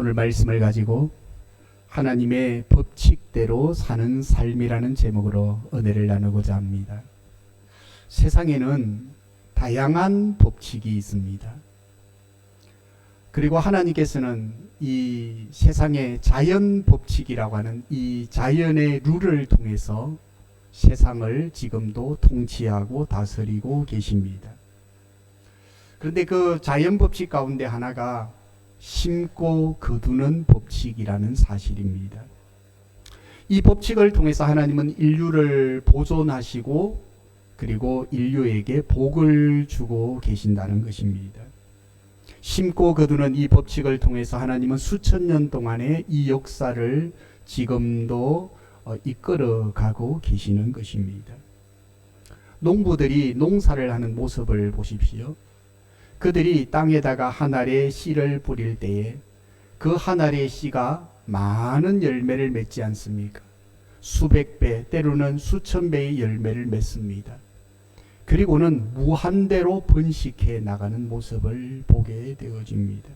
오늘 말씀을 가지고 하나님의 법칙대로 사는 삶이라는 제목으로 은혜를 나누고자 합니다. 세상에는 다양한 법칙이 있습니다. 그리고 하나님께서는 이 세상의 자연 법칙이라고 하는 이 자연의 룰을 통해서 세상을 지금도 통치하고 다스리고 계십니다. 그런데 그 자연 법칙 가운데 하나가 심고 거두는 법칙이라는 사실입니다. 이 법칙을 통해서 하나님은 인류를 보존하시고 그리고 인류에게 복을 주고 계신다는 것입니다. 심고 거두는 이 법칙을 통해서 하나님은 수천 년 동안의 이 역사를 지금도 이끌어가고 계시는 것입니다. 농부들이 농사를 하는 모습을 보십시오. 그들이 땅에다가 한 알의 씨를 뿌릴 때에 그 한 알의 씨가 많은 열매를 맺지 않습니까? 수백 배, 때로는 수천 배의 열매를 맺습니다. 그리고는 무한대로 번식해 나가는 모습을 보게 되어집니다.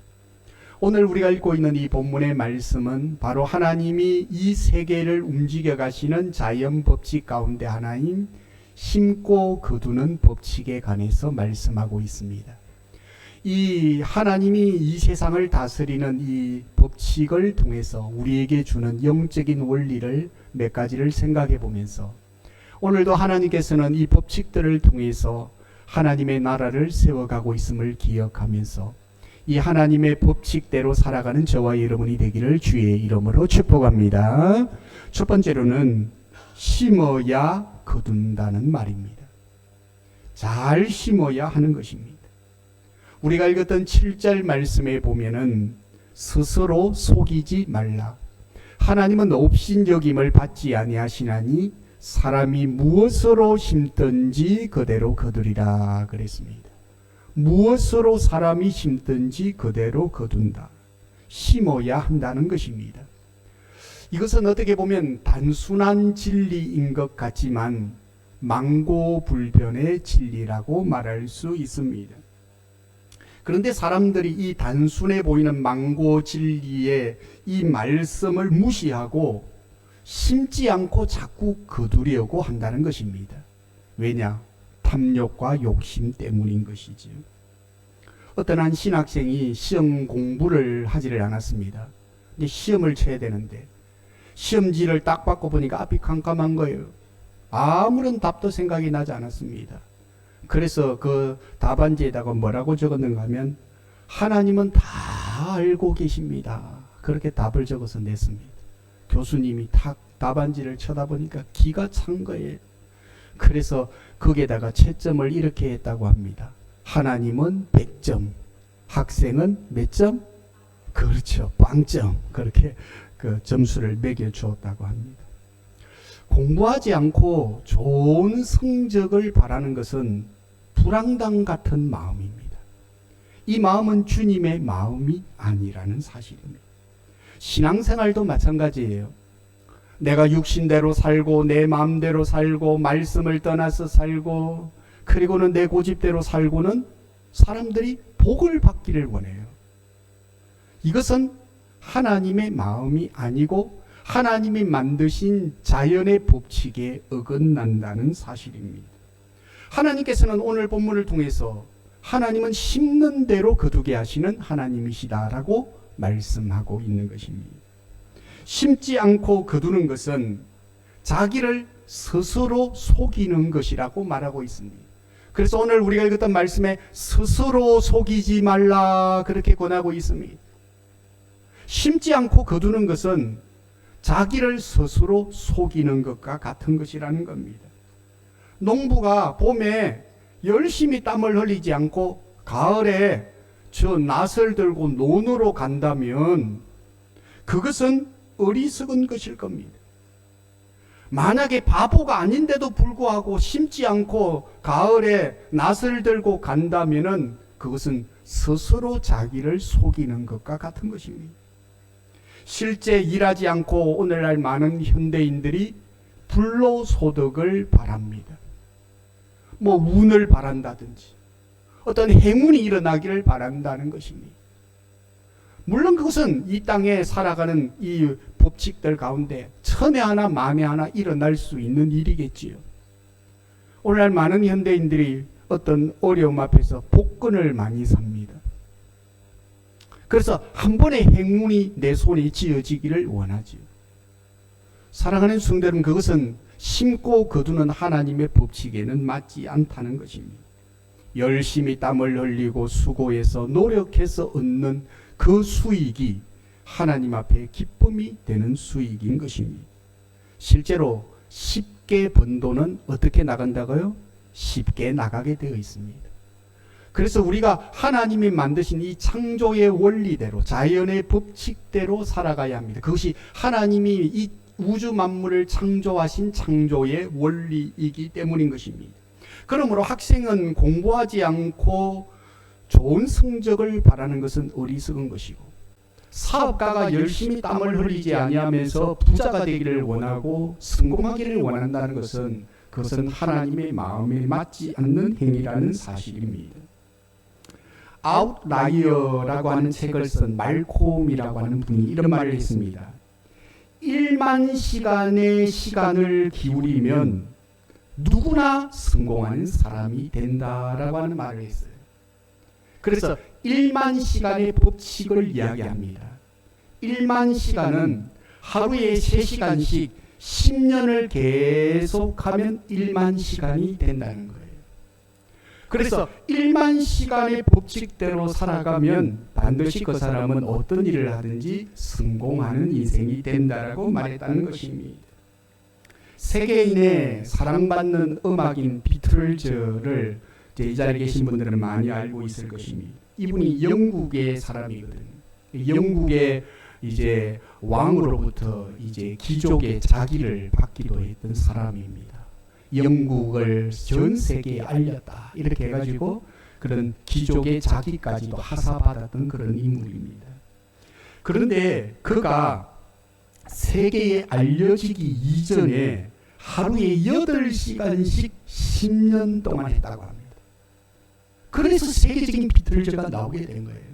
오늘 우리가 읽고 있는 이 본문의 말씀은 바로 하나님이 이 세계를 움직여 가시는 자연 법칙 가운데 하나인 심고 거두는 법칙에 관해서 말씀하고 있습니다. 이 하나님이 이 세상을 다스리는 이 법칙을 통해서 우리에게 주는 영적인 원리를 몇 가지를 생각해 보면서 오늘도 하나님께서는 이 법칙들을 통해서 하나님의 나라를 세워가고 있음을 기억하면서 이 하나님의 법칙대로 살아가는 저와 여러분이 되기를 주의 이름으로 축복합니다. 첫 번째로는 심어야 거둔다는 말입니다. 잘 심어야 하는 것입니다. 우리가 읽었던 7절 말씀에 보면은 스스로 속이지 말라. 하나님은 업신여김을 받지 아니하시나니 사람이 무엇으로 심든지 그대로 거두리라 그랬습니다. 무엇으로 사람이 심든지 그대로 거둔다. 심어야 한다는 것입니다. 이것은 어떻게 보면 단순한 진리인 것 같지만 망고불변의 진리라고 말할 수 있습니다. 그런데 사람들이 이 단순해 보이는 망고 진리의 이 말씀을 무시하고 심지 않고 자꾸 거두려고 한다는 것입니다. 왜냐? 탐욕과 욕심 때문인 것이죠. 어떤 한 신학생이 시험 공부를 하지를 않았습니다. 이제 시험을 쳐야 되는데 시험지를 딱 받고 보니까 앞이 깜깜한 거예요. 아무런 답도 생각이 나지 않았습니다. 그래서 그 답안지에다가 뭐라고 적었는가 하면 하나님은 다 알고 계십니다. 그렇게 답을 적어서 냈습니다. 교수님이 탁 답안지를 쳐다보니까 기가 찬 거예요. 그래서 거기에다가 채점을 이렇게 했다고 합니다. 하나님은 100점, 학생은 몇 점? 그렇죠, 빵점. 그렇게 그 점수를 매겨 주었다고 합니다. 공부하지 않고 좋은 성적을 바라는 것은 불황당 같은 마음입니다. 이 마음은 주님의 마음이 아니라는 사실입니다. 신앙생활도 마찬가지예요. 내가 육신대로 살고 내 마음대로 살고 말씀을 떠나서 살고 그리고는 내 고집대로 살고는 사람들이 복을 받기를 원해요. 이것은 하나님의 마음이 아니고 하나님이 만드신 자연의 법칙에 어긋난다는 사실입니다. 하나님께서는 오늘 본문을 통해서 하나님은 심는 대로 거두게 하시는 하나님이시다라고 말씀하고 있는 것입니다. 심지 않고 거두는 것은 자기를 스스로 속이는 것이라고 말하고 있습니다. 그래서 오늘 우리가 읽었던 말씀에 스스로 속이지 말라 그렇게 권하고 있습니다. 심지 않고 거두는 것은 자기를 스스로 속이는 것과 같은 것이라는 겁니다. 농부가 봄에 열심히 땀을 흘리지 않고 가을에 저 낫을 들고 논으로 간다면 그것은 어리석은 것일 겁니다. 만약에 바보가 아닌데도 불구하고 심지 않고 가을에 낫을 들고 간다면 그것은 스스로 자기를 속이는 것과 같은 것입니다. 실제 일하지 않고 오늘날 많은 현대인들이 불로소득을 바랍니다. 뭐 운을 바란다든지 어떤 행운이 일어나기를 바란다는 것입니다. 물론 그것은 이 땅에 살아가는 이 법칙들 가운데 천에 하나 만에 하나 일어날 수 있는 일이겠지요. 오늘날 많은 현대인들이 어떤 어려움 앞에서 복권을 많이 삽니다. 그래서 한 번의 행운이 내 손에 쥐어지기를 원하지요. 사랑하는 성도 여러분, 그것은 심고 거두는 하나님의 법칙에는 맞지 않다는 것입니다. 열심히 땀을 흘리고 수고해서 노력해서 얻는 그 수익이 하나님 앞에 기쁨이 되는 수익인 것입니다. 실제로 쉽게 번 돈은 어떻게 나간다고요? 쉽게 나가게 되어 있습니다. 그래서 우리가 하나님이 만드신 이 창조의 원리대로, 자연의 법칙대로 살아가야 합니다. 그것이 하나님이 이 우주 만물을 창조하신 창조의 원리이기 때문인 것입니다. 그러므로 학생은 공부하지 않고 좋은 성적을 바라는 것은 어리석은 것이고, 사업가가 열심히 땀을 흘리지 아니하면서 부자가 되기를 원하고 성공하기를 원한다는 것은 그것은 하나님의 마음에 맞지 않는 행위라는 사실입니다. 아웃라이어라고 하는 책을 쓴 말콤이라고 하는 분이 이런 말을 했습니다. 1만 시간의 시간을 기울이면 누구나 성공하는 사람이 된다라고 하는 말을 했어요. 그래서 1만 시간의 법칙을 이야기합니다. 1만 시간은 하루에 3시간씩 10년을 계속하면 1만 시간이 된다는 거예요. 그래서 1만 시간의 법칙대로 살아가면 반드시 그 사람은 어떤 일을 하든지 성공하는 인생이 된다라고 말했다는 것입니다. 세계인의 사랑받는 음악인 비틀즈를 이 자리에 계신 분들은 많이 알고 있을 것입니다. 이분이 영국의 사람이거든요. 영국의 이제 왕으로부터 이제 귀족의 자기를 받기도 했던 사람입니다. 영국을 전 세계에 알렸다, 이렇게 해가지고 그런 귀족의 자기까지도 하사받았던 그런 인물입니다. 그런데 그가 세계에 알려지기 이전에 하루에 8시간씩 10년 동안 했다고 합니다. 그래서 세계적인 비틀즈가 나오게 된 거예요.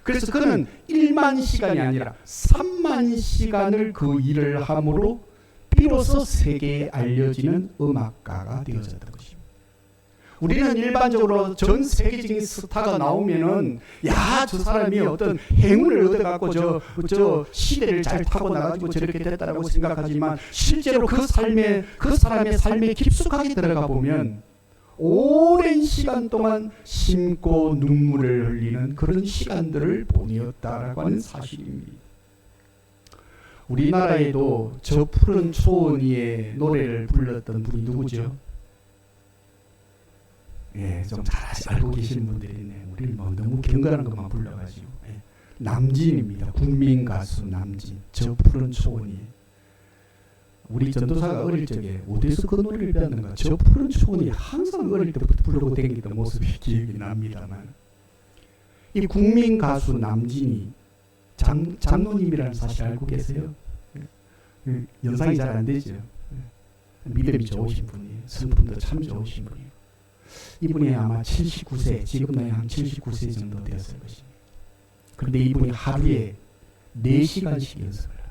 그래서 그는 1만 시간이 아니라 3만 시간을 그 일을 함으로 비로소 세계에 알려지는 음악가가 되어졌던 것입니다. 우리는 일반적으로 전 세계적인 스타가 나오면은, 야, 저 사람이 어떤 행운을 얻어갖고 저 시대를 잘 타고 나가지고 저렇게 됐다라고 생각하지만, 실제로 그 사람의 삶에 깊숙하게 들어가 보면 오랜 시간 동안 심고 눈물을 흘리는 그런 시간들을 보내었다라고 하는 사실입니다. 우리나라에도 저 푸른 초원 위에 노래를 불렀던 분이 누구죠? 예, 좀 잘 알고 계시는 분들이 있네. 우리 뭐 너무 경건한 것만 불러가지고. 예. 남진입니다. 국민 가수 남진. 저 푸른 초원 위에. 우리 전도사가 어릴 적에 어디서 그 노래를 배웠는가? 저 푸른 초원이 항상 어릴 때부터 부르고 다니던 모습이 기억이 납니다만, 이 국민 가수 남진이 장로님이라는 사실 알고 계세요? 연상이 잘 안 되죠. 믿음이 좋으신 분이에요. 성품도 참 좋으신 분이에요. 이분이 아마 79세, 지금 나이 한 79세 정도 되었을 것입니다. 그런데 이분이 하루에 4시간씩 연습을 합니다.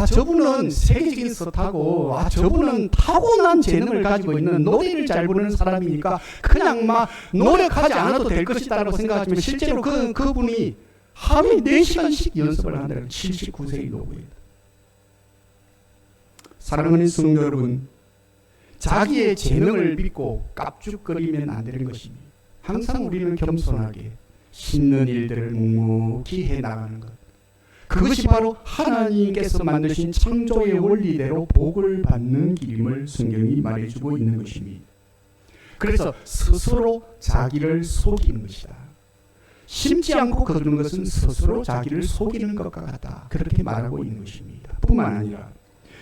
저분은 세계적인 스타고, 저분은 타고난 재능을 가지고 있는 노래를 잘 부르는 사람이니까 그냥 막 노력하지 않아도 될 것이다라고 생각하지만, 실제로 그분이 하루에 4시간씩 연습을 한다는 79세의 노부입니다. 사랑하는 성도 여러분, 자기의 재능을 믿고 깝죽거리면 안 되는 것입니다. 항상 우리는 겸손하게 신는 일들을 묵묵히 해나가는 것, 그것이 바로 하나님께서 만드신 창조의 원리대로 복을 받는 길임을 성경이 말해주고 있는 것입니다. 그래서 스스로 자기를 속이는 것이다. 심지 않고 거두는 것은 스스로 자기를 속이는 것과 같다, 그렇게 말하고 있는 것입니다. 뿐만 아니라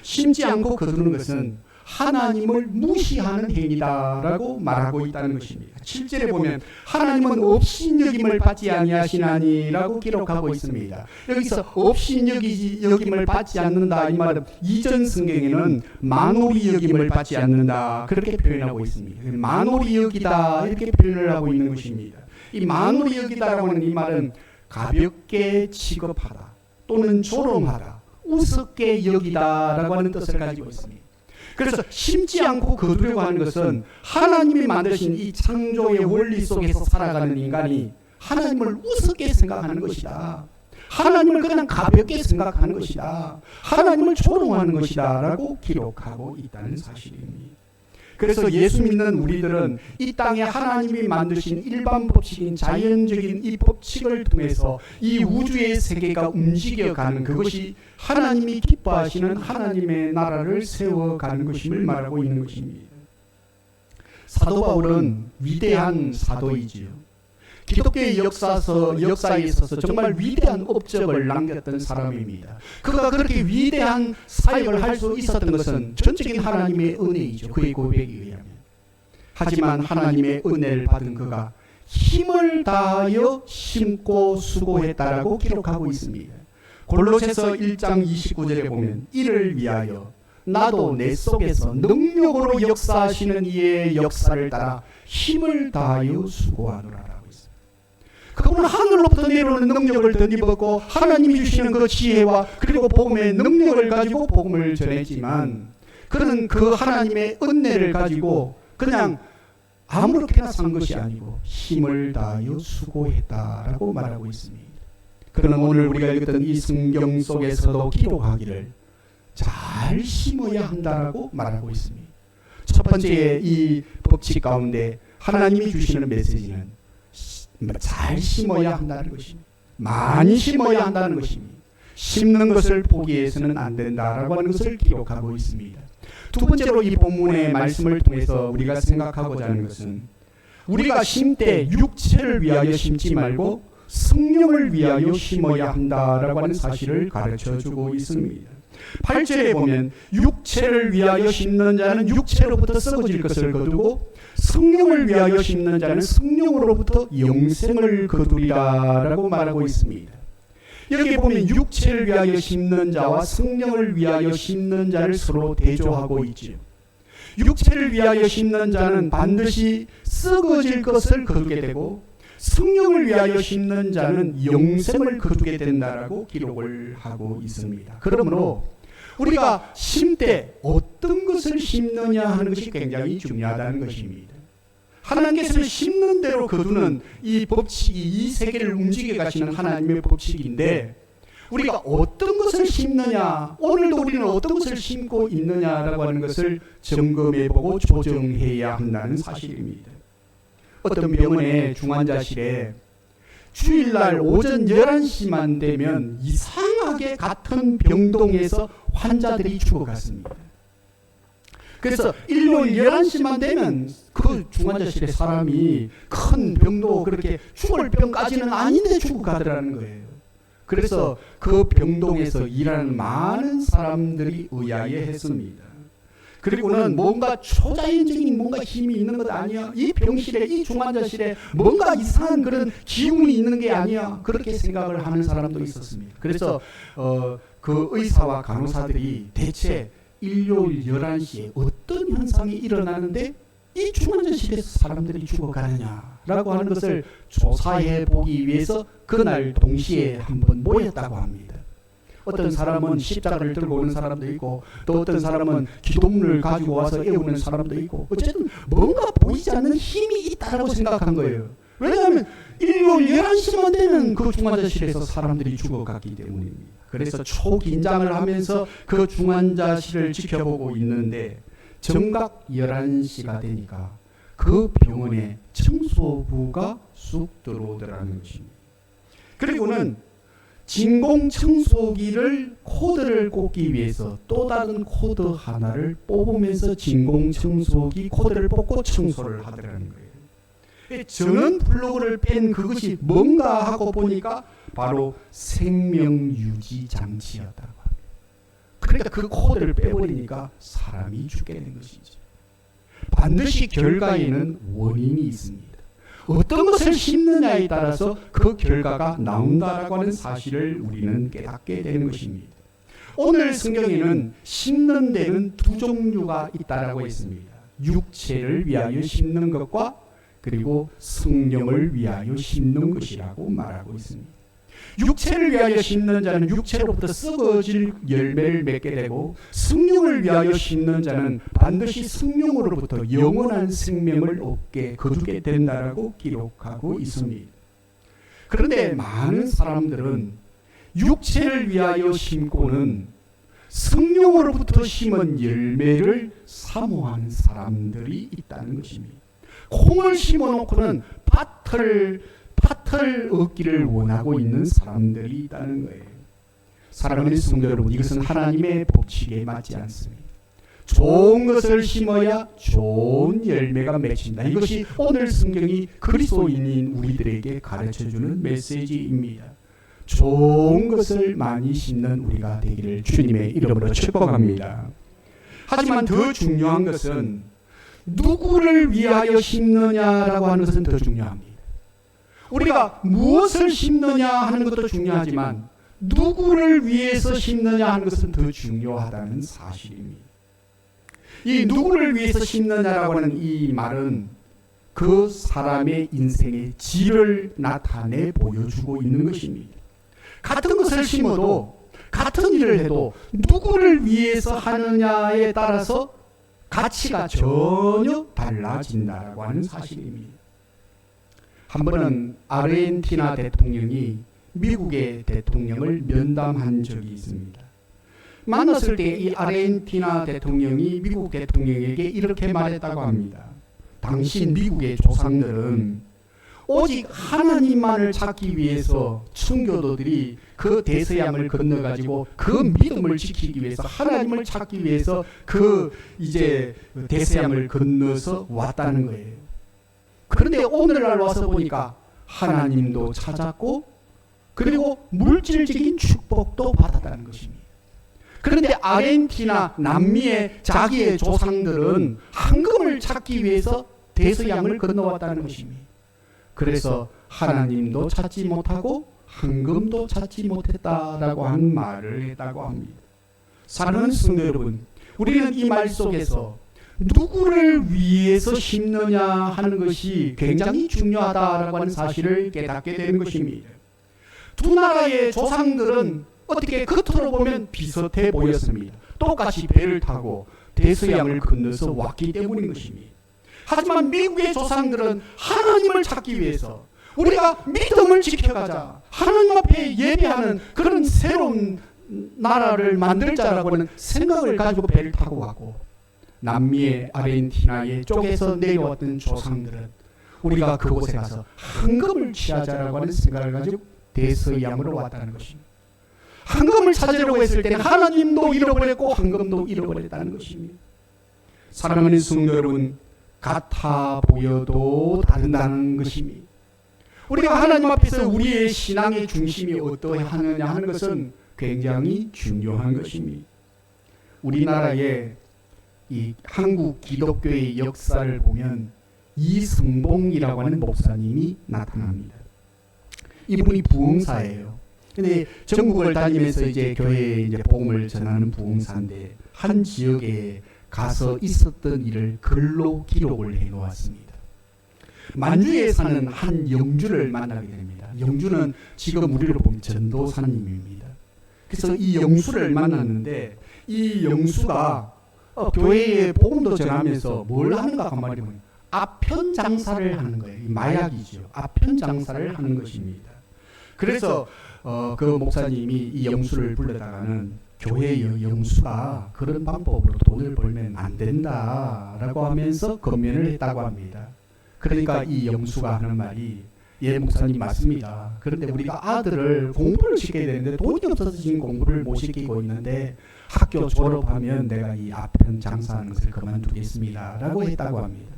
심지 않고 거두는 것은 하나님을 무시하는 행위다라고 말하고 있다는 것입니다. 7절에 보면 하나님은 업신여김을 받지 아니하시나니라고 기록하고 있습니다. 여기서 업신여김을 받지 않는다, 이 말은 이전 성경에는 만홀히 여김을 받지 않는다, 그렇게 표현하고 있습니다. 만홀히 여기다, 이렇게 표현을 하고 있는 것입니다. 이 만으로 여기다라고 하는 이 말은 가볍게 취급하다 또는 조롱하다, 우습게 여기다라고 하는 뜻을 가지고 있습니다. 그래서 심지 않고 거두려고 하는 것은 하나님이 만드신 이 창조의 원리 속에서 살아가는 인간이 하나님을 우습게 생각하는 것이다. 하나님을 그냥 가볍게 생각하는 것이다. 하나님을 조롱하는 것이다 라고 기록하고 있다는 사실입니다. 그래서 예수 믿는 우리들은 이 땅에 하나님이 만드신 일반 법칙인 자연적인 이 법칙을 통해서 이 우주의 세계가 움직여가는 그것이 하나님이 기뻐하시는 하나님의 나라를 세워가는 것임을 말하고 있는 것입니다. 사도 바울은 위대한 사도이지요. 기독교의 역사에 있어서 정말 위대한 업적을 남겼던 사람입니다. 그가 그렇게 위대한 사역을 할 수 있었던 것은 전적인 하나님의 은혜이죠. 그의 고백에 의하면. 하지만 하나님의 은혜를 받은 그가 힘을 다하여 심고 수고했다라고 기록하고 있습니다. 골로새서 1장 29절에 보면 이를 위하여 나도 내 속에서 능력으로 역사하시는 이의 역사를 따라 힘을 다하여 수고하노라. 그분은 하늘로부터 내려오는 능력을 덧입었고 하나님이 주시는 그 지혜와 그리고 복음의 능력을 가지고 복음을 전했지만 그는 그 하나님의 은혜를 가지고 그냥 아무렇게나 산 것이 아니고 힘을 다하여 수고했다라고 말하고 있습니다. 그는 오늘 우리가 읽었던 이 성경 속에서도 기록하기를 잘 심어야 한다라고 말하고 있습니다. 첫 번째 이 법칙 가운데 하나님이 주시는 메시지는 잘 심어야 한다는 것입니다. 많이 심어야 한다는 것입니다. 심는 것을 포기해서는 안 된다라고 하는 것을 기록하고 있습니다. 두 번째로 이 본문의 말씀을 통해서 우리가 생각하고자 하는 것은 우리가 심때 육체를 위하여 심지 말고 성령을 위하여 심어야 한다라고 하는 사실을 가르쳐주고 있습니다. 8절에 보면 육체를 위하여 심는 자는 육체로부터 썩어질 것을 거두고 성령을 위하여 심는 자는 성령으로부터 영생을 거두리라라고 말하고 있습니다. 여기 보면 육체를 위하여 심는 자와 성령을 위하여 심는 자를 서로 대조하고 있죠. 육체를 위하여 심는 자는 반드시 썩어질 것을 거두게 되고 성령을 위하여 심는 자는 영생을 거두게 된다라고 기록을 하고 있습니다. 그러므로 우리가 심때 어떤 것을 심느냐 하는 것이 굉장히 중요하다는 것입니다. 하나님께서는 심는 대로 거두는 이 법칙이 이 세계를 움직여 가시는 하나님의 법칙인데 우리가 어떤 것을 심느냐, 오늘도 우리는 어떤 것을 심고 있느냐라고 하는 것을 점검해보고 조정해야 한다는 사실입니다. 어떤 병원의 중환자실에 주일날 오전 11시만 되면 이상하게 같은 병동에서 환자들이 죽어갔습니다. 그래서 일요일 11시만 되면 그 중환자실에 사람이 큰 병도 그렇게 죽을 병까지는 아닌데 죽어가더라는 거예요. 그래서 그 병동에서 일하는 많은 사람들이 의아해했습니다. 그리고는 뭔가 초자연적인 뭔가 힘이 있는 것 아니야? 이 병실에, 이 중환자실에 뭔가 이상한 그런 기운이 있는 게 아니야? 그렇게 생각을 하는 사람도 있었습니다. 그래서 그 의사와 간호사들이 대체 일요일 11시에 어떤 현상이 일어나는데 이 중환자실에서 사람들이 죽어가느냐라고 하는 것을 조사해 보기 위해서 그날 동시에 한번 모였다고 합니다. 어떤 사람은 십자가를 들고 오는 사람도 있고 또 어떤 사람은 기도문을 가지고 와서 애우는 사람도 있고 어쨌든 뭔가 보이지 않는 힘이 있다라고 생각한 거예요. 왜냐하면 일요일 11시만 되면 그 중환자실에서 사람들이 죽어갔기 때문입니다. 그래서 초긴장을 하면서 그 중환자실을 지켜보고 있는데 정각 11시가 되니까 그 병원에 청소부가 쑥 들어오더라는 것입니다. 그리고는 진공 청소기를 코드를 꽂기 위해서 또 다른 코드 하나를 뽑으면서 진공 청소기 코드를 뽑고 청소를 하더라는 거예요. 전원 플러그를 뺀 그것이 뭔가 하고 보니까 바로 생명유지 장치였다고 합니다. 그러니까 그 코드를 빼버리니까 사람이 죽게 된 것이죠. 반드시 결과에는 원인이 있습니다. 어떤 것을 심느냐에 따라서 그 결과가 나온다라고 하는 사실을 우리는 깨닫게 되는 것입니다. 오늘 성경에는 심는 데는 두 종류가 있다라고 했습니다. 육체를 위하여 심는 것과 그리고 성령을 위하여 심는 것이라고 말하고 있습니다. 육체를 위하여 심는 자는 육체로부터 썩어질 열매를 맺게 되고, 성령을 위하여 심는 자는 반드시 성령으로부터 영원한 생명을 얻게 거두게 된다라고 기록하고 있습니다. 그런데 많은 사람들은 육체를 위하여 심고는 성령으로부터 심은 열매를 사모하는 사람들이 있다는 것입니다. 콩을 심어놓고는 팥을 얻기를 원하고 있는 사람들이 있다는 거예요. 사랑하는 성도 여러분, 이것은 하나님의 법칙에 맞지 않습니다. 좋은 것을 심어야 좋은 열매가 맺힌다. 이것이 오늘 성경이 그리스도인인 우리들에게 가르쳐주는 메시지입니다. 좋은 것을 많이 심는 우리가 되기를 주님의 이름으로 축복합니다. 하지만 더 중요한 것은 누구를 위하여 심느냐라고 하는 것은 더 중요합니다. 우리가 무엇을 심느냐 하는 것도 중요하지만 누구를 위해서 심느냐 하는 것은 더 중요하다는 사실입니다. 이 누구를 위해서 심느냐라고 하는 이 말은 그 사람의 인생의 질을 나타내 보여주고 있는 것입니다. 같은 것을 심어도, 같은 일을 해도 누구를 위해서 하느냐에 따라서 가치가 전혀 달라진다고 하는 사실입니다. 한 번은 아르헨티나 대통령이 미국의 대통령을 면담한 적이 있습니다. 만났을 때 이 아르헨티나 대통령이 미국 대통령에게 이렇게 말했다고 합니다. 당시 미국의 조상들은 오직 하나님만을 찾기 위해서 청교도들이 그 대서양을 건너가지고 그 믿음을 지키기 위해서, 하나님을 찾기 위해서 대서양을 건너서 왔다는 거예요. 그런데 오늘날 와서 보니까 하나님도 찾았고, 그리고 물질적인 축복도 받았다는 것입니다. 그런데 아르헨티나, 남미의 자기의 조상들은 황금을 찾기 위해서 대서양을 건너왔다는 것입니다. 그래서 하나님도 찾지 못하고 황금도 찾지 못했다라고 한 말을 했다고 합니다. 사랑하는 성도 여러분, 우리는 이 말 속에서 누구를 위해서 심느냐 하는 것이 굉장히 중요하다라고 하는 사실을 깨닫게 되는 것입니다. 두 나라의 조상들은 어떻게 겉으로 보면 비슷해 보였습니다. 똑같이 배를 타고 대서양을 건너서 왔기 때문인 것입니다. 하지만 미국의 조상들은 하나님을 찾기 위해서, 우리가 믿음을 지켜가자, 하나님 앞에 예배하는 그런 새로운 나라를 만들자라고 하는 생각을 가지고 배를 타고 가고, 남미의 아르헨티나의 쪽에서 내려왔던 조상들은 우리가 그곳에 가서 황금을 취하자라고 하는 생각을 가지고 대서양으로 왔다는 것입니다. 황금을 찾으려고 했을 때는 하나님도 잃어버렸고 황금도 잃어버렸다는 것입니다. 사랑하는 성도 여러분, 같아 보여도 다르다는 것입니다. 우리가 하나님 앞에서 우리의 신앙의 중심이 어떠하느냐 하는 것은 굉장히 중요한 것입니다. 우리나라의 이 한국 기독교의 역사를 보면 이승봉이라고 하는 목사님이 나타납니다. 이분이 부흥사예요. 근데 전국을 다니면서 이제 교회에 복음을 전하는 부흥사인데, 한 지역에 가서 있었던 일을 글로 기록을 해 놓았습니다. 만주에 사는 한 영주를 만나게 됩니다. 영주는 지금 우리로 보면 전도사님입니다. 그래서 이 영수를 만났는데, 이 영수가 교회에 복음도 전하면서 뭘 하는가 한 말이면 아편 장사를 하는 거예요. 마약이죠. 아편 장사를 하는 것입니다. 그래서 그 목사님이 이 영수를 불러다가는 교회의 영수가 그런 방법으로 돈을 벌면 안 된다라고 하면서 권면을 했다고 합니다. 그러니까 이 영수가 하는 말이, 예, 목사님 맞습니다. 그런데 우리가 아들을 공부를 시켜야 되는데 돈이 없어서 지금 공부를 못 시키고 있는데 학교 졸업하면 내가 이 아편 장사하는 것을 그만두겠습니다 라고 했다고 합니다.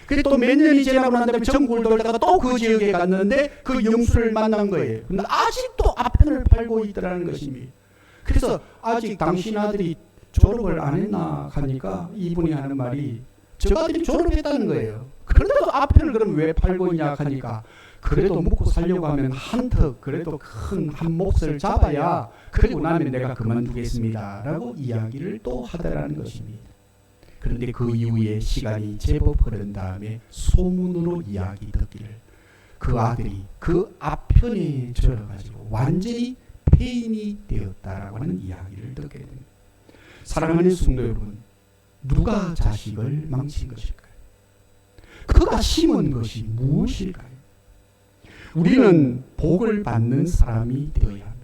그리고 또 몇 년이 지나고 난 다음에 전국을 돌다가 또 그 지역에 갔는데 그 영수를 만난 거예요. 근데 아직도 아편을 팔고 있더라는 것입니다. 그래서 아직 당신 아들이 졸업을 안 했나 하니까 이분이 하는 말이, 저 아들이 졸업했다는 거예요. 그런데도 아편을 그럼 왜 팔고 있냐 하니까, 그래도 먹고 살려고 하면 한턱 그래도 큰 한 몫을 잡아야, 그리고 나면 내가 그만두겠습니다 라고 이야기를 또 하더라는 것입니다. 그런데 그 이후에 시간이 제법 흐른 다음에 소문으로 이야기 듣기를 그 아들이 그 앞편에 절어가지고 완전히 폐인이 되었다라고 하는 이야기를 듣게 됩니다. 사랑하는 성도 여러분, 누가 자식을 망친 것일까요? 그가 심은 것이 무엇일까요? 우리는 복을 받는 사람이 되어야 합니다.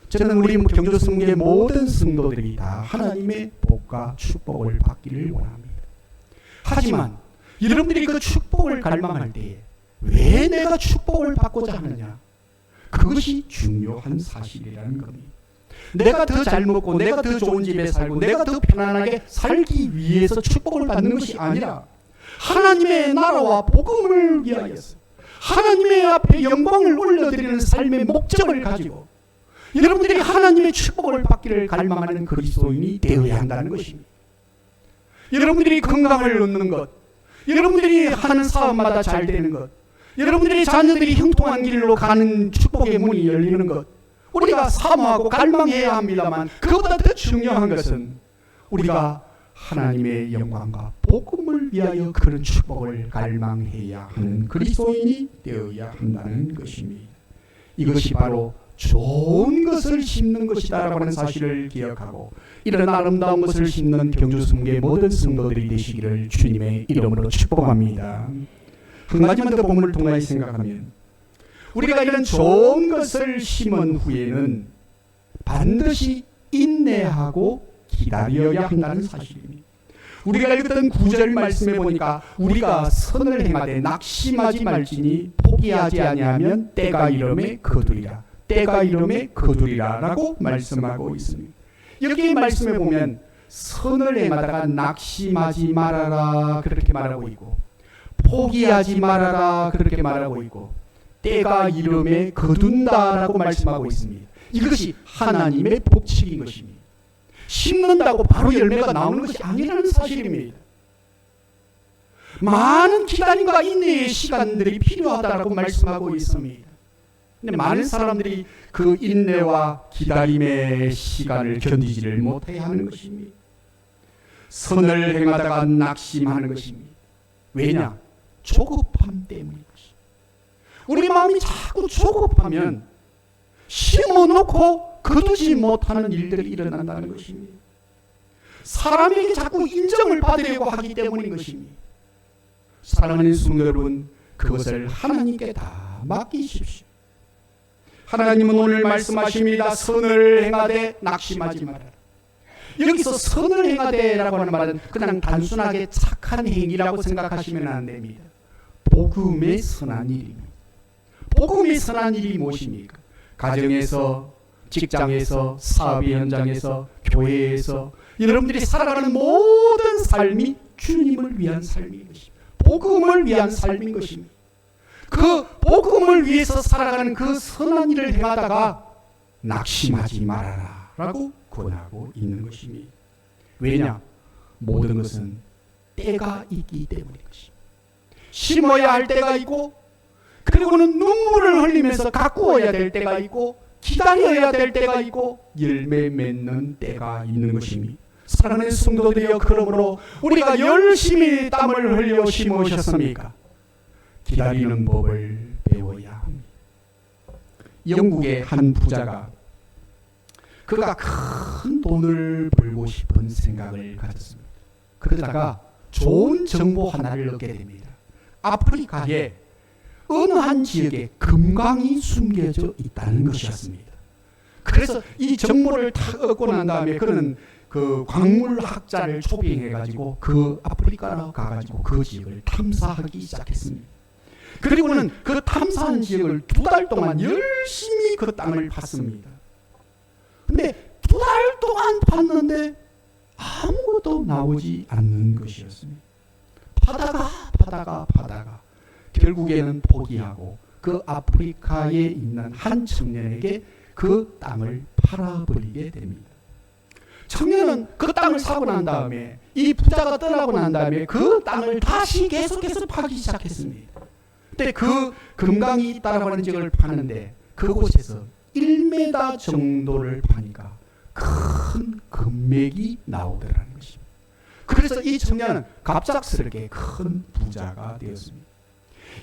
저는 우리 경주성교의 모든 성도들이 다 하나님의 복과 축복을 받기를 원합니다. 하지만 여러분들이 그 축복을 갈망할 때에 왜 내가 축복을 받고자 하느냐? 그것이 중요한 사실이라는 겁니다. 내가 더 잘 먹고 내가 더 좋은 집에 살고 내가 더 편안하게 살기 위해서 축복을 받는 것이 아니라 하나님의 나라와 복음을 위하여서 하나님의 앞에 영광을 올려드리는 삶의 목적을 가지고 여러분들이 하나님의 축복을 받기를 갈망하는 그리스도인이 되어야 한다는 것입니다. 여러분들이 건강을 얻는 것, 여러분들이 하는 사업마다 잘 되는 것, 여러분들이 자녀들이 형통한 길로 가는 축복의 문이 열리는 것, 우리가 사모하고 갈망해야 합니다만 그것보다 더 중요한 것은 우리가 하나님의 영광과 복음을 위하여 그런 축복을 갈망해야 하는 그리스도인이 되어야 한다는 것입니다. 이것이 바로 좋은 것을 심는 것이다라고 하는 사실을 기억하고 이런 아름다운 것을 심는 경주성교의 모든 성도들이 되시기를 주님의 이름으로 축복합니다. 한 가지만 더 본문을 통하여 생각하면 우리가 이런 좋은 것을 심은 후에는 반드시 인내하고 기다려야 한다는 사실입니다. 우리가 읽었던 9절 말씀에 보니까 우리가 선을 행하되 낙심하지 말지니 포기하지 아니하면 때가 이름에 거두리라. 때가 이름에 거두리라 라고 말씀하고 있습니다. 여기 말씀에 보면 선을 행하다가 낙심하지 말아라 그렇게 말하고 있고 포기하지 말아라 그렇게 말하고 있고 때가 이름에 거둔다라고 말씀하고 있습니다. 이것이 하나님의 법칙인 것입니다. 심는다고 바로 열매가 나오는 것이 아니라는 사실입니다. 많은 기다림과 인내의 시간들이 필요하다라고 말씀하고 있습니다. 근데 많은 사람들이 그 인내와 기다림의 시간을 견디지를 못해 하는 것입니다. 선을 행하다가 낙심하는 것입니다. 왜냐? 조급함 때문인 것입니다. 우리 마음이 자꾸 조급하면 심어놓고 거두지 못하는 일들이 일어난다는 것입니다. 사람에게 자꾸 인정을 받으려고 하기 때문인 것입니다. 사랑하는 성도 여러분, 그것을 하나님께 다 맡기십시오. 하나님은 오늘 말씀하십니다. 선을 행하되 낙심하지 말아라. 여기서 선을 행하되라고 하는 말은 그냥 단순하게 착한 행위라고 생각하시면 안 됩니다. 복음의 선한 일입니다. 복음의 선한 일이 무엇입니까? 가정에서, 직장에서, 사업의 현장에서, 교회에서 여러분들이 살아가는 모든 삶이 주님을 위한 삶인 것입니다. 복음을 위한 삶인 것입니다. 그 복음을 위해서 살아가는 그 선한 일을 행하다가 낙심하지 말아라 라고 권하고 있는 것입니다. 왜냐? 모든 것은 때가 있기 때문인 것입니다. 심어야 할 때가 있고 그리고는 눈물을 흘리면서 가꾸어야 될 때가 있고 기다려야 될 때가 있고 열매 맺는 때가 있는 것입니다. 사랑하는 성도들이여, 그러므로 우리가 열심히 땀을 흘려 심으셨습니까? 기다리는 법을 배워야 합니다. 영국의 한 부자가 그가 큰 돈을 벌고 싶은 생각을 가졌습니다. 그러다가 좋은 정보 하나를 얻게 됩니다. 아프리카의 어느 한 지역에 금광이 숨겨져 있다는 것이었습니다. 그래서 이 정보를 다 얻고 난 다음에 그는 그 광물학자를 초빙해가지고 그 아프리카로 가가지고 그 지역을 탐사하기 시작했습니다. 그리고는 그 탐사한 지역을 2달 동안 열심히 그 땅을 팠습니다. 근데 2달 동안 팠는데 아무것도 나오지 않는 것이었습니다. 파다가 결국에는 포기하고 그 아프리카에 있는 한 청년에게 그 땅을 팔아버리게 됩니다. 청년은 그 땅을 사고 난 다음에 이 부자가 떠나고 난 다음에 그 땅을 다시 계속해서 파기 시작했습니다. 근데 그 금강이 있다라고 하는 지역을 파는데 그곳에서 1m 정도를 파니까 큰 금맥이 나오더라는 것입니다. 그래서 그래서 이 청년은 갑작스럽게 큰 부자가 되었습니다.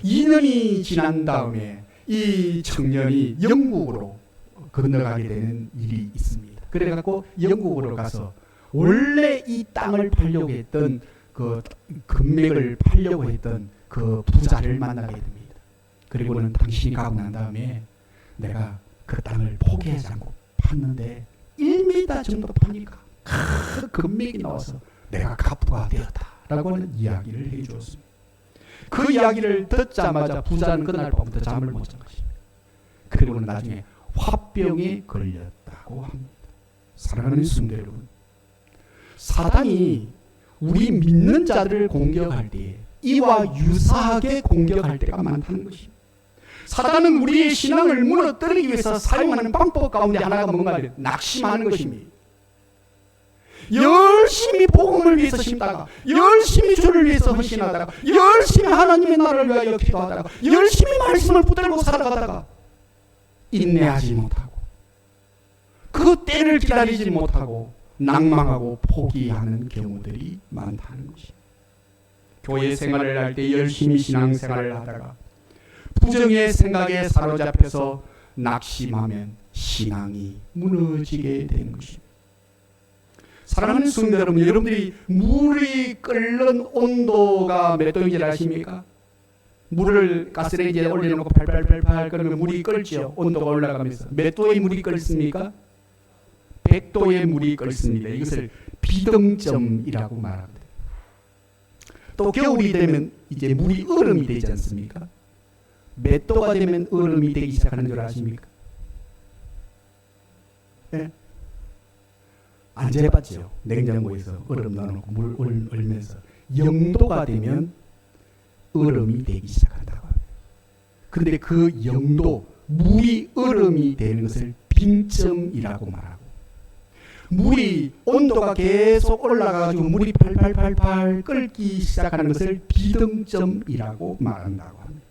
2년이 지난 다음에 이 청년이 영국으로 건너가게 되는 일이 있습니다. 그래갖고 영국으로 가서 원래 이 땅을 팔려고 했던 그 금맥을 팔려고 했던 그 부자를 만나게 됩니다. 그리고는 당신이 가고 난 다음에 내가 그 땅을 포기하지 않고 팠는데 1m 정도 파니까 큰 금맥이 나와서 내가 갑부가 되었다라고 하는 이야기를 해주었습니다. 그 이야기를 듣자마자 부자는 그날 밤부터 잠을 못 잔 것입니다. 그리고는 나중에 화병에 걸렸다고 합니다. 사랑하는 성도 여러분, 사단이 우리 믿는 자들을 공격할 때 이와 유사하게 공격할 때가 많다는 것입니다. 사단은 우리의 신앙을 무너뜨리기 위해서 사용하는 방법 가운데 하나가 뭔가를 낙심하는 것입니다. 열심히 복음을 위해서 심다가, 열심히 주를 위해서 헌신하다가, 열심히 하나님의 나라를 위하여 기도하다가, 열심히 말씀을 붙들고 살아가다가 인내하지 못하고 그 때를 기다리지 못하고 낭망하고 포기하는 경우들이 많다는 것입니다. 교회 생활을 할 때 열심히 신앙생활을 하다가 부정의 생각에 사로잡혀서 낙심하면 신앙이 무너지게 되는 것입니다. 사랑하는 성도 여러분, 여러분들이 물이 끓는 온도가 몇 도인지 아십니까? 물을 가스레인지에 올려놓고 팔팔팔팔 끓으면 물이 끓죠. 온도가 올라가면서. 몇 도의 물이 끓습니까? 100도의 물이 끓습니다. 이것을 비등점이라고 말합니다. 또 겨울이 되면 이제 물이 얼음이 되지 않습니까? 몇 도가 되면 얼음이 되기 시작하는 줄 아십니까? 네? 안 재봤죠. 냉장고에서 얼음 넣어놓고 물 얼면서 0도가 되면 얼음이 되기 시작한다고 합니다. 그런데 그 0도, 물이 얼음이 되는 것을 빙점이라고 말하고, 물이 온도가 계속 올라가가지고 물이 팔팔팔팔 끓기 시작하는 것을 비등점이라고 말한다고 합니다.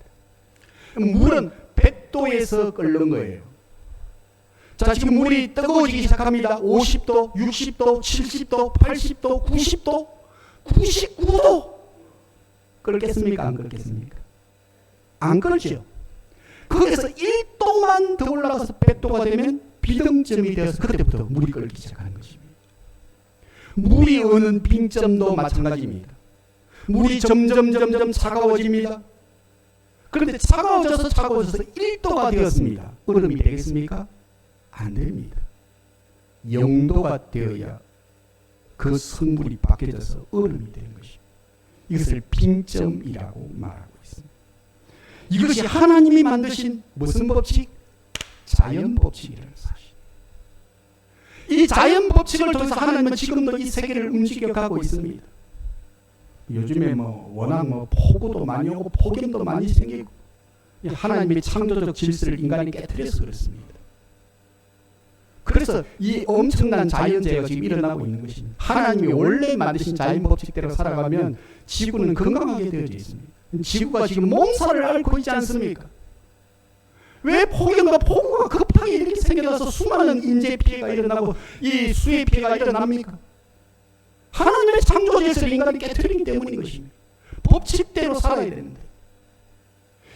물은 100도에서 끓는 거예요. 자, 지금 물이 뜨거워지기 시작합니다. 50도, 60도, 70도, 80도, 90도, 99도. 끓겠습니까? 안 끓겠습니까? 안 끓죠. 거기서 1도만 더 올라가서 100도가 되면 비등점이 되어서 그때부터 물이 끓기 시작하는 것입니다. 물이 어는 빙점도 마찬가지입니다. 물이 점점 차가워집니다. 그런데 차가워져서 1도가 되었습니다. 얼음이 되겠습니까? 안 됩니다. 0도가 되어야 그 성물이 바뀌어져서 얼음이 되는 것입니다. 이것을 빙점이라고 말하고 있습니다. 이것이 하나님이 만드신 무슨 법칙? 자연 법칙이라는 사실. 이 자연 법칙을 통해서 하나님은 지금도 이 세계를 움직여가고 있습니다. 요즘에 워낙 폭우도 많이 오고 폭염도 많이 생기고 하나님의 창조적 질서를 인간이 깨트려서 그렇습니다. 그래서 이 엄청난 자연재해가 지금 일어나고 있는 것입니다. 하나님이 원래 만드신 자연 법칙대로 살아가면 지구는 건강하게 되어져 있습니다. 지구가 지금 몸살을 앓고 있지 않습니까? 왜 폭염과 폭우가 급하게 이렇게 생겨나서 수많은 인재 피해가 일어나고 이 수해 피해가 일어납니까? 하나님의 창조 질서를 인간이 깨트리기 때문인 것입니다. 법칙대로 살아야 되는데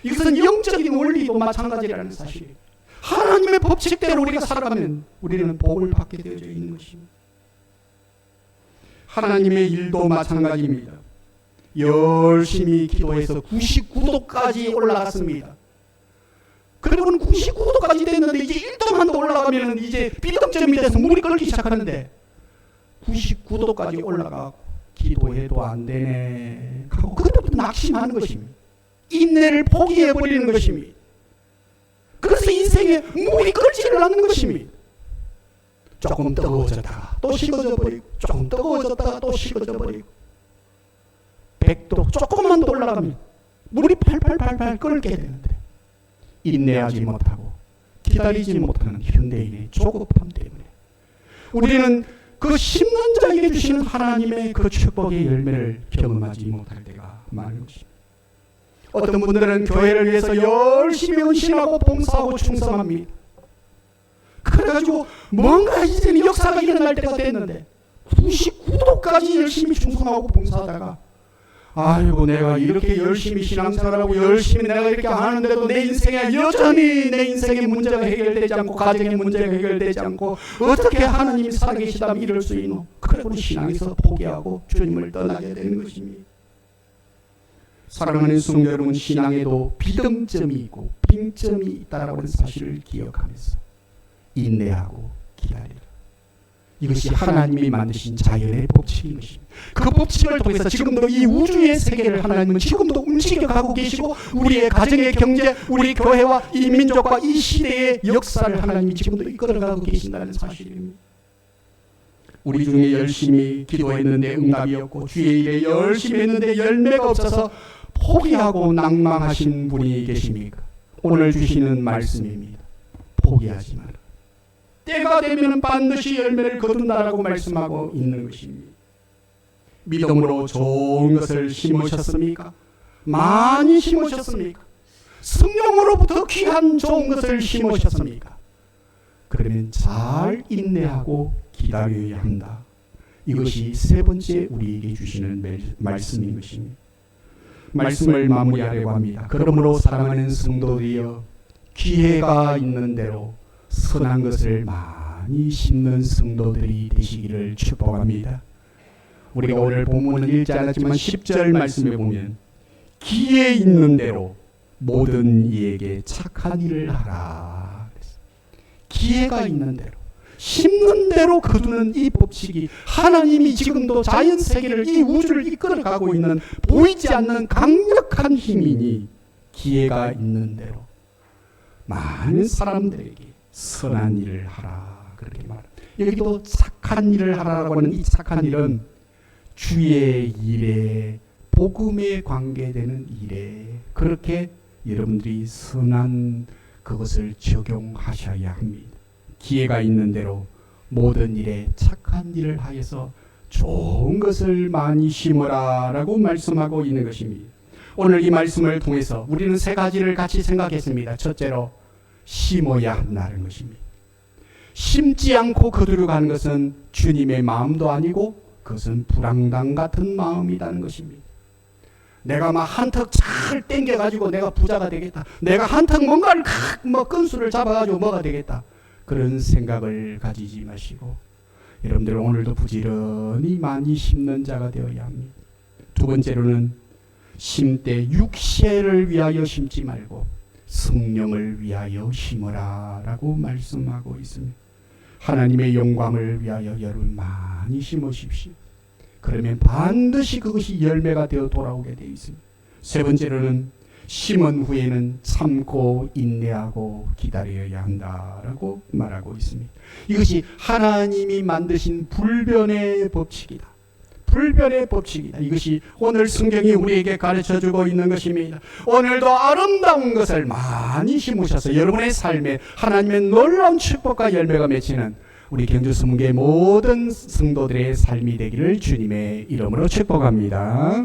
이것은 영적인 원리도 마찬가지라는 사실이에요. 하나님의 법칙대로 우리가 살아가면 우리는 복을 받게 되어져 있는 것입니다. 하나님의 일도 마찬가지입니다. 열심히 기도해서 99도까지 올라갔습니다. 그리고는 99도까지 됐는데 이제 1도만 더 올라가면 이제 비등점이 돼서 물이 끓기 시작하는데 99도까지 올라가고 기도해도 안 되네 하고 그때부터 낙심하는 것입니다. 인내를 포기해버리는 것입니다. 그래서 인생에 물이 끓지를 않는 것입니다. 조금 뜨거워졌다가 또 식어져 버리고, 조금 뜨거워졌다가 또 식어져 버리고, 100도 조금만 더 올라가면 물이 팔팔팔팔 끓게 되는데 인내하지 못하고 기다리지 못하는 현대인의 조급함 때문에 우리는 그 심는 자에게 주시는 하나님의 그 축복의 열매를 경험하지 못할 때가 많은 것입니다. 어떤 분들은 교회를 위해서 열심히 헌신하고 봉사하고 충성합니다. 그래가지고 뭔가 이제는 역사가 일어날 때가 됐는데 99도까지 열심히 충성하고 봉사하다가 아이고 내가 이렇게 열심히 신앙생활하고 열심히 내가 이렇게 하는데도 내 인생에 여전히 내 인생의 문제가 해결되지 않고 가정의 문제가 해결되지 않고 어떻게 하나님이 살아계시다면 이럴 수 있노? 그래도 신앙에서 포기하고 주님을 떠나게 되는 것입니다. 사랑하는 성도 여러분, 신앙에도 비등점이 있고 빙점이 있다라고 하는 사실을 기억하면서 인내하고 기다리라. 이것이 하나님이 만드신 자연의 법칙인 것입니다. 그 법칙을 통해서 지금도 이 우주의 세계를 하나님은 지금도 움직여가고 계시고 우리의 가정의 경제, 우리 교회와 이 민족과 이 시대의 역사를 하나님이 지금도 이끌어가고 계신다는 사실입니다. 우리 중에 열심히 기도했는데 응답이 없고 주의 일에 열심히 했는데 열매가 없어서 포기하고 낭망하신 분이 계십니까? 오늘 주시는 말씀입니다. 포기하지 마라. 때가 되면 반드시 열매를 거둔다라고 말씀하고 있는 것입니다. 믿음으로 좋은 것을 심으셨습니까? 많이 심으셨습니까? 성령으로부터 귀한 좋은 것을 심으셨습니까? 그러면 잘 인내하고 기다려야 한다. 이것이 세 번째 우리에게 주시는 말씀인 것입니다. 말씀을 마무리하려고 합니다. 그러므로 사랑하는 성도들이여, 기회가 있는 대로 선한 것을 많이 심는 성도들이 되시기를 축복합니다. 우리가 오늘 본문은 읽지 않았지만 10절 말씀에 보면 기회 있는 대로 모든 이에게 착한 일을 하라. 기회가 있는 대로 심는 대로 거두는 이 법칙이 하나님이 지금도 자연 세계를, 이 우주를 이끌어가고 있는 보이지 않는 강력한 힘이니 기회가 있는 대로 많은 사람들에게 선한 일을 하라. 그렇게 말합니다. 여기도 착한 일을 하라라고 하는 이 착한 일은 주의 일에, 복음에 관계되는 일에 그렇게 여러분들이 선한 그것을 적용하셔야 합니다. 기회가 있는 대로 모든 일에 착한 일을 하여서 좋은 것을 많이 심으라 라고 말씀하고 있는 것입니다. 오늘 이 말씀을 통해서 우리는 세 가지를 같이 생각했습니다. 첫째로 심어야 한다는 것입니다. 심지 않고 거두려 가는 것은 주님의 마음도 아니고 그것은 불황당 같은 마음이라는 것입니다. 내가 막 한턱 잘 땡겨가지고 내가 부자가 되겠다. 내가 한턱 뭔가를 건수를 잡아가지고 뭐가 되겠다. 그런 생각을 가지지 마시고 여러분들 오늘도 부지런히 많이 심는 자가 되어야 합니다. 두 번째로는 심때 육체를 위하여 심지 말고 성령을 위하여 심으라 라고 말씀하고 있습니다. 하나님의 영광을 위하여 여러분 많이 심으십시오. 그러면 반드시 그것이 열매가 되어 돌아오게 되어 있습니다. 세 번째로는 심은 후에는 참고 인내하고 기다려야 한다라고 말하고 있습니다. 이것이 하나님이 만드신 불변의 법칙이다. 불변의 법칙이다. 이것이 오늘 성경이 우리에게 가르쳐주고 있는 것입니다. 오늘도 아름다운 것을 많이 심으셔서 여러분의 삶에 하나님의 놀라운 축복과 열매가 맺히는 우리 경주성교의 모든 성도들의 삶이 되기를 주님의 이름으로 축복합니다.